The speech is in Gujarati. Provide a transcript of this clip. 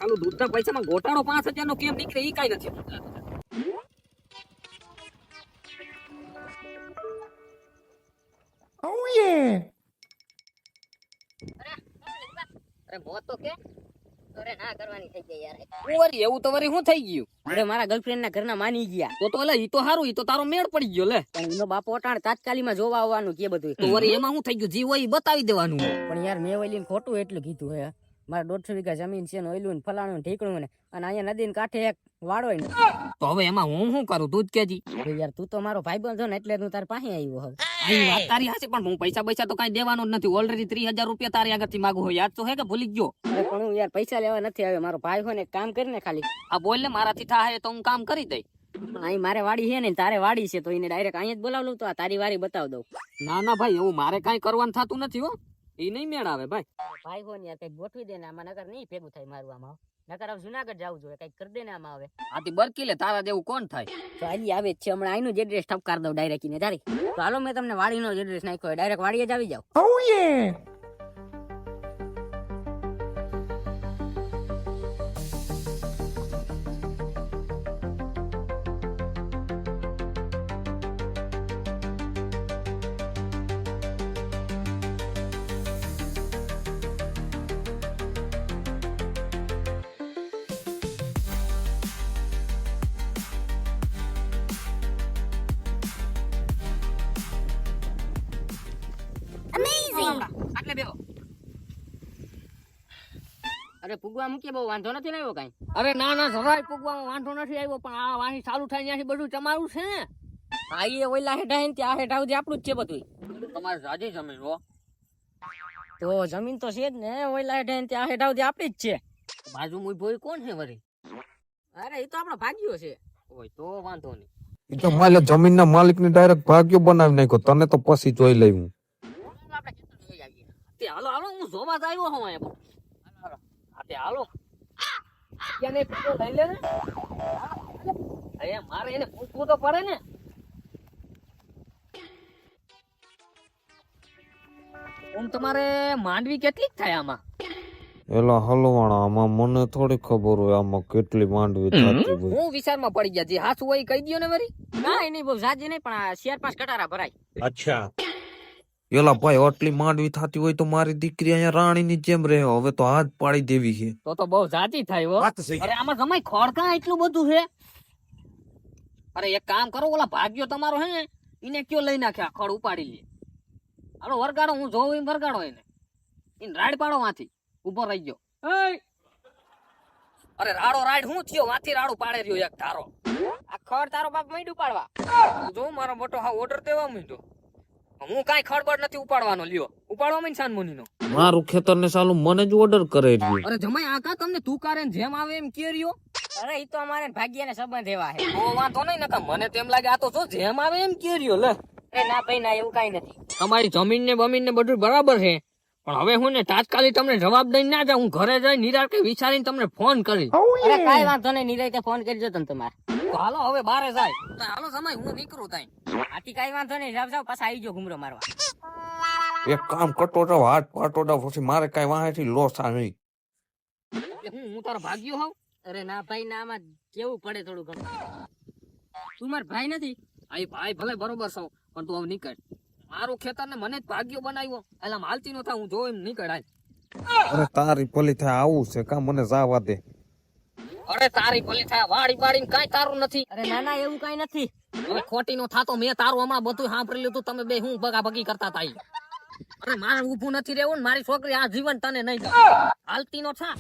આલું દૂધના પૈસામાં ગોટાળો 5000 નો કેમ નીકળે ઈ કાઈ નથી. અરે મોત તો કે અરે ના કરવાની થઈ ગઈ યાર. વરી એવું તો વરી શું થઈ ગયું? અરે મારા ગર્લફ્રેન્ડ ના ઘરના માની ગયા. તો લે ઈ તો હારું, ઈ તો તારો મેળ પડી ગયો લે. પણ એનો બાપો અટાણ તાત્કાલિકમાં જોવા આવવાનું કે બધું. તો વરી એમાં શું થઈ ગયું? જી હોય ઈ બતાવી દેવાનું. પણ યાર મેં ઓઈલીને ખોટું એટલું કીધું હે. મારા 150 વીઘા જમીન છે ને ઓઈલું ને ફલાણું ઠીકણું ને અને અહીંયા નદી કાંઠે એક વાડો ને. તો હવે એમાં હું શું કરું? તું જ કેજી. યાર તું તો મારો ભાઈબંધ છો ને એટલે હું તારી પાસે આવ્યો હવે. આ વાત તારી હાચી, પણ હું પૈસા તો કઈ દેવાનો જ નથી. ઓલરેડી 30,000 રૂપિયા તારી આગળથી માંગુ હોય. યાદ તો હે કે ભૂલી ગયો? અરે પણ હું યાર પૈસા લેવા નથી આવ્યો. મારો ભાઈ હોય ને એક કામ કરીને ખાલી. આ બોલ ને, મારાથી થાય તો હું કામ કરી દઈ. પણ અહીં મારે વાડી છે ને તારે વાડી છે તો એને ડાયરેક્ટ અહીંયા જ બોલાવ લઉં તો આ તારી વાડી બતાવ દઉં. ના ના ભાઈ, એવું મારે કઈ કરવાનું થતું નથી હો. ઈ નહીં મેળ આવે ભાઈ. ભાઈ હોય ને યાર કઈક ગોઠવી દે ને આમાં, નકર નહીં ભેગું થાય મારું આમાં. નકર હવે જુનાગઢ જવું જોઈએ, કઈક કરી દે ને આમાં હવે. આથી બરકી લે, તારા જેવું કોણ થાય? તો આલી આવે જ છે હમણાં. આનું જ એડ્રેસ ઠપકાર દઉં ડાયરેક્ટ ને તારી. તો હાલો મેં તમને વાડીનો જ એડ્રેસ નાખ્યો, ડાયરેક્ટ વાડીએ જ આવી જાવ. આટલે બેહો. અરે પુગવા મૂકીએ, બહુ વાંધો નથી ને આવ્યો કાંઈ. અરે ના ના, જરાય પૂગવામાં વાંધો નથી આવ્યો, પણ આ વાહી ચાલુ થાય ત્યાંથી બધું તમારું છે ને. હા એ ઓઈલા હેઠા હે ને ત્યાં હેઠા સુધી આપણું જ છે બધું. તમારે જાજી જમીન હો. તો જમીન તો છે જ ને, ઓઈલા હેઠા ને ત્યાં હેઠા સુધી આપણી જ છે. બાજુ મુઈ ભોય કોણ છે વરી? અરે એ તો આપણો ભાગ્યો છે. ઓય તો વાંધો નહીં. એ તો માલે જમીનના માલિકને ડાયરેક્ટ ભાગ્યો બનાવી નાખ્યો. તને તો પછી જોઈ લેવું. આપણે કેટલું જોઈ આવીએ. તે હાલો હાલો, હું જોવા જ આવ્યો હું અહીંયા. હાલો આ તે હાલો. ક્યાંને પૂછો લઈ લે ને. અરે મારે એને પૂછવું તો પડે ને. તમારે માંડવી કેટલી થાય આમાં? એલા હલવાણા, આમાં મને થોડી ખબર હોય આમાં કેટલી માંડવી થતી હોય. હું વિચારમાં પડી ગયા. જે હાચું હોય કહી દયો ને વરી. ના એ નહીં બહુ જાજી નહીં, પણ આ 4-5 કટારા ભરાય. અચ્છા. એલા ભાઈ આટલી માંડવી થતી હોય તો મારી દીકરી અહીંયા રાણીની જેમ રહે. હવે તો હાથ પાડી દેવી છે. તો બહુ જાતી થાય હો. અરે આમાં જમાઈ ખોડકા એટલું બધું છે. અરે એક કામ કરો, ઓલા ભાગ્યો તમારો હે ને એને કયો લઈ નાખ્યા, ખડ ઉપાડી લે. હાલો વરગાડો, હું જોઉં એમ વરગાડો એને. એને રાડ પાડો વાંથી. ઉભો રહી ગયો. અરે રાડો રાડ હું થયો? વાંથી રાડું પાડે રહ્યો એક તારો. આ ખડ તારો બાપ મઈડ ઉપાડવા. જો મારો મોટો હા ઓર્ડર દેવા માંડ્યો. હું કાઈ ખડબડ નથી ઉપાડવાનો. લ્યો ઉપાડવા માંડ સાનમુની નો. મારું ખેતર ને સાલું મને જ ઓર્ડર કરે રહ્યું. અરે જમાઈ આ કા તમને તું કારે જેમ આવે એમ કે રહ્યો. અરે ઈ તો અમારે ભાગ્યને સંબંધ એવા છે. તો વાંધો નહીં નકા મને તેમ લાગે આ તો જો જેમ આવે એમ કે રહ્યો. લે એ ના ભાઈ ના, એવું કાઈ નથી. તમારી જમીન ને બમીન ને બધું બરાબર છે, પણ હવે હું ને તાત્કાલિક તમને જવાબ દઈને ના જાઉં. હું ઘરે જઈ નિરાળ કે વિચારીને તમને ફોન કરી. અરે કાઈ વાંધો નહીં, નિરાતે ફોન કરજો તમે તમારે. તો હાલો હવે બારે જાય. તો હાલો સમય હું નીકળું તાઈ. આથી કાઈ વાંધો નહીં, જાવ જાવ પાછા આવી જાઓ ઘુમરો મારવા. એક કામ કટોટા હાથ પાટોટા પછી મારે કઈ વાહેથી લોસ આવે. હું તારો ભાગ્યો હોઉં? અરે ના ભાઈ ના, આમાં કેવું પડે થોડું ઘણું. તું મારો ભાઈ નથી. આ ભાઈ ભલે બરોબર છો, પણ તું હવે નીકળ. મારું ખેતર ને મને જ ભાગ્યો બનાવ્યો. એટલે માલતી નો થાય, હું જો એમ નીકળ. અરે તારી ભલી થાય આવું છે કા, મને જવા દે. અરે તારી ભલી થાય, વાડી વાડી કઈ તારું નથી. અરે ના ના, એવું કઈ નથી. હવે ખોટી નો થાતો. મેં તારું હમણાં બધું સાંભળી લીધું. તમે બે હું ભગા ભગી કરતા હતા. અરે મારે ઊભું નથી રહેવું ને. મારી છોકરી આ જીવન તને નહીં હાલતી નો થા.